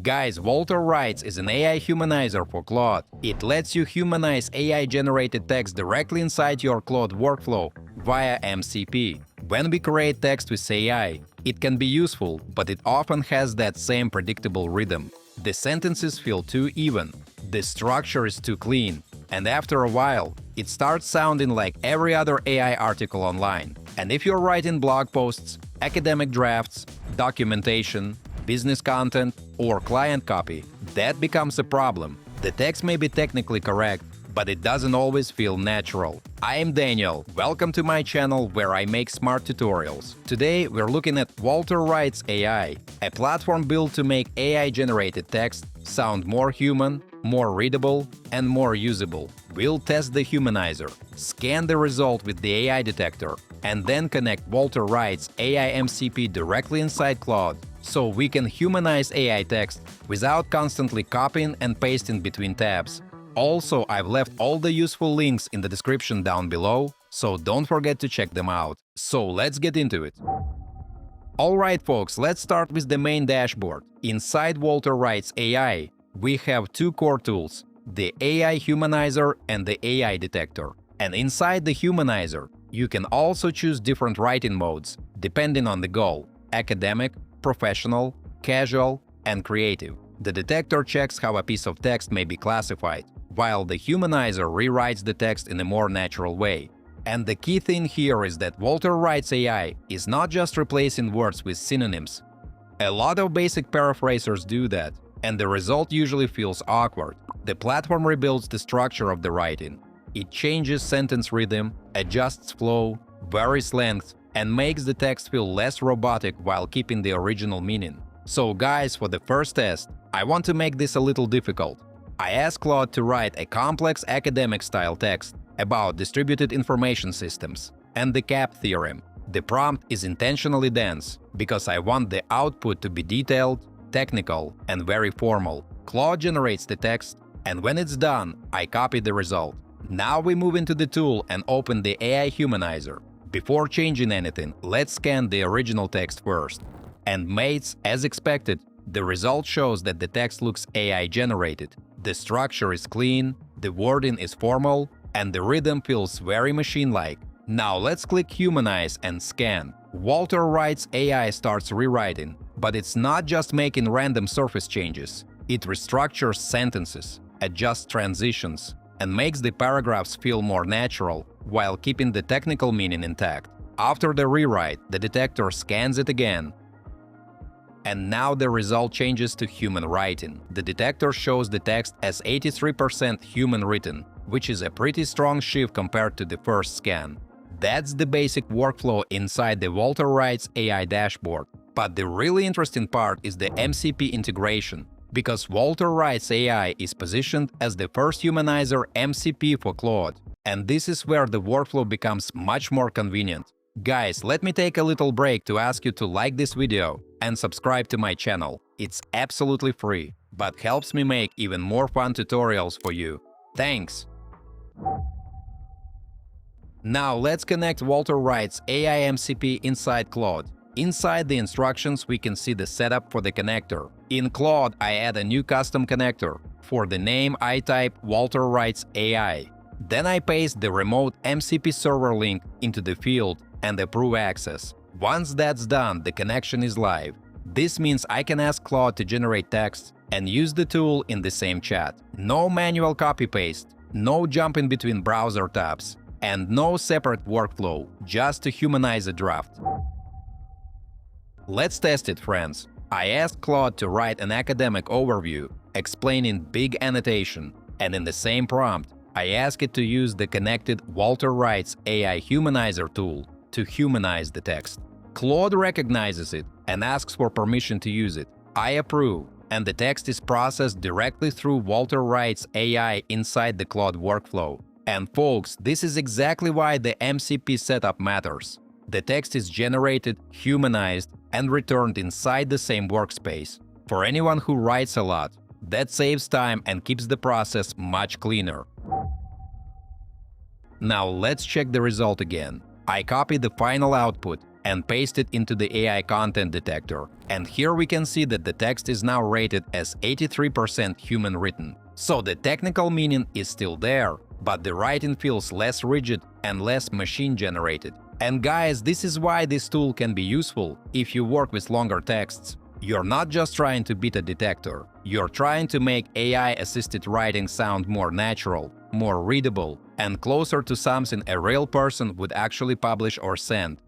Guys, Walter Writes is an AI humanizer for Claude. It lets you humanize AI-generated text directly inside your Claude workflow via MCP. When we create text with AI, it can be useful, but it often has that same predictable rhythm. The sentences feel too even, the structure is too clean, and after a while, it starts sounding like every other AI article online. And if you're writing blog posts, academic drafts, documentation, business content, or client copy, that becomes a problem. The text may be technically correct, but it doesn't always feel natural. I am Daniel. Welcome to my channel where I make smart tutorials. Today we're looking at walterwrites.ai, a platform built to make AI-generated text sound more human, more readable, and more usable. We'll test the humanizer, scan the result with the AI detector, and then connect Walter Writes AI MCP directly inside Claude, so we can humanize AI text without constantly copying and pasting between tabs. Also, I've left all the useful links in the description down below, so don't forget to check them out. So let's get into it. Alright folks, let's start with the main dashboard. Inside Walter Writes AI, we have two core tools, the AI Humanizer and the AI Detector. And inside the Humanizer, you can also choose different writing modes, depending on the goal – academic, professional, casual, and creative. The detector checks how a piece of text may be classified, while the humanizer rewrites the text in a more natural way. And the key thing here is that Walter Writes AI is not just replacing words with synonyms. A lot of basic paraphrasers do that, and the result usually feels awkward. The platform rebuilds the structure of the writing. It changes sentence rhythm, adjusts flow, varies length, and makes the text feel less robotic while keeping the original meaning. So guys, for the first test, I want to make this a little difficult. I asked Claude to write a complex academic-style text about distributed information systems and the CAP theorem. The prompt is intentionally dense, because I want the output to be detailed, technical, and very formal. Claude generates the text, and when it's done, I copy the result. Now we move into the tool and open the AI Humanizer. Before changing anything, let's scan the original text first. And mates, as expected, the result shows that the text looks AI-generated. The structure is clean, the wording is formal, and the rhythm feels very machine-like. Now let's click Humanize and scan. Walter Writes AI starts rewriting, but it's not just making random surface changes. It restructures sentences, adjusts transitions, and makes the paragraphs feel more natural while keeping the technical meaning intact. After the rewrite, the detector scans it again, and now the result changes to human writing. The detector shows the text as 83% human written, which is a pretty strong shift compared to the first scan. That's the basic workflow inside the Walter Writes AI dashboard. But the really interesting part is the MCP integration, because Walter Writes AI is positioned as the first humanizer MCP for Claude. And this is where the workflow becomes much more convenient. Guys, let me take a little break to ask you to like this video and subscribe to my channel. It's absolutely free, but helps me make even more fun tutorials for you. Thanks! Now let's connect Walter Writes AI MCP inside Claude. Inside the instructions, we can see the setup for the connector. In Claude, I add a new custom connector. For the name, I type Walter Writes AI. Then I paste the remote MCP server link into the field and approve access. Once that's done, the connection is live. This means I can ask Claude to generate text and use the tool in the same chat. No manual copy-paste, no jumping between browser tabs, and no separate workflow, just to humanize a draft. Let's test it, friends. I asked Claude to write an academic overview, explaining big annotation, and in the same prompt, I ask it to use the connected Walter Writes AI Humanizer tool to humanize the text. Claude recognizes it and asks for permission to use it. I approve, and the text is processed directly through Walter Writes AI inside the Claude workflow. And folks, this is exactly why the MCP setup matters. The text is generated, humanized, and returned inside the same workspace. For anyone who writes a lot, that saves time and keeps the process much cleaner. Now let's check the result again. I copy the final output and paste it into the AI content detector. And here we can see that the text is now rated as 83% human written. So the technical meaning is still there, but the writing feels less rigid and less machine generated. And guys, this is why this tool can be useful if you work with longer texts. You're not just trying to beat a detector, you're trying to make AI-assisted writing sound more natural, more readable, and closer to something a real person would actually publish or send.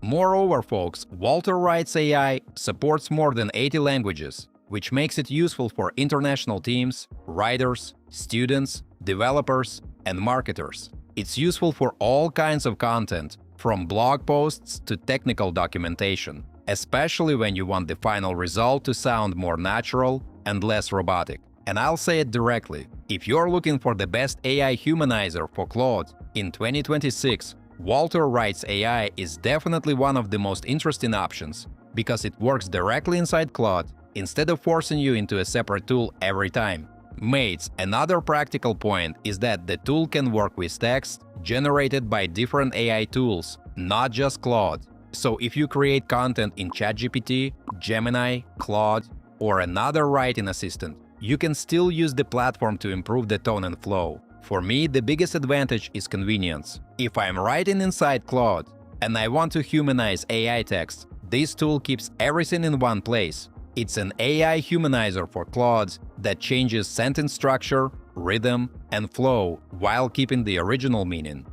Moreover, folks, walterwrites.ai supports more than 80 languages, which makes it useful for international teams, writers, students, developers, and marketers. It's useful for all kinds of content, from blog posts to technical documentation, especially when you want the final result to sound more natural and less robotic. And I'll say it directly, if you're looking for the best AI humanizer for Claude in 2026, walterwrites.ai is definitely one of the most interesting options, because it works directly inside Claude instead of forcing you into a separate tool every time. Mates, another practical point is that the tool can work with text generated by different AI tools, not just Claude. So if you create content in ChatGPT, Gemini, Claude, or another writing assistant, you can still use the platform to improve the tone and flow. For me, the biggest advantage is convenience. If I'm writing inside Claude and I want to humanize AI text, this tool keeps everything in one place. It's an AI humanizer for Claude that changes sentence structure, rhythm, and flow while keeping the original meaning.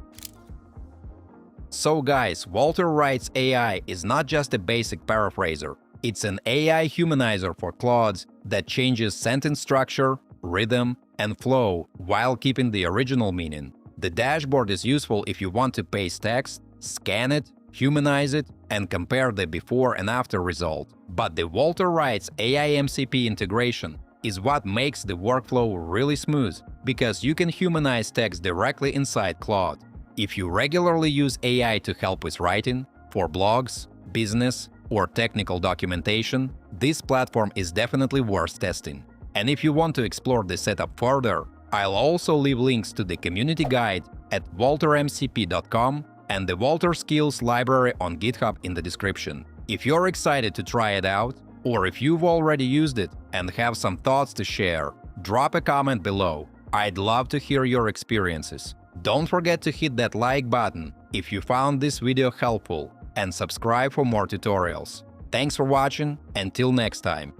So guys, walterwrites.ai is not just a basic paraphraser. It's an AI humanizer for Claude that changes sentence structure, rhythm, and flow while keeping the original meaning. The dashboard is useful if you want to paste text, scan it, humanize it, and compare the before and after result. But the walterwrites AI MCP integration is what makes the workflow really smooth, because you can humanize text directly inside Claude. If you regularly use AI to help with writing, for blogs, business, or technical documentation, this platform is definitely worth testing. And if you want to explore the setup further, I'll also leave links to the community guide at waltermcp.com and the Walter Skills library on GitHub in the description. If you're excited to try it out, or if you've already used it and have some thoughts to share, drop a comment below. I'd love to hear your experiences. Don't forget to hit that like button if you found this video helpful, and subscribe for more tutorials. Thanks for watching, until next time.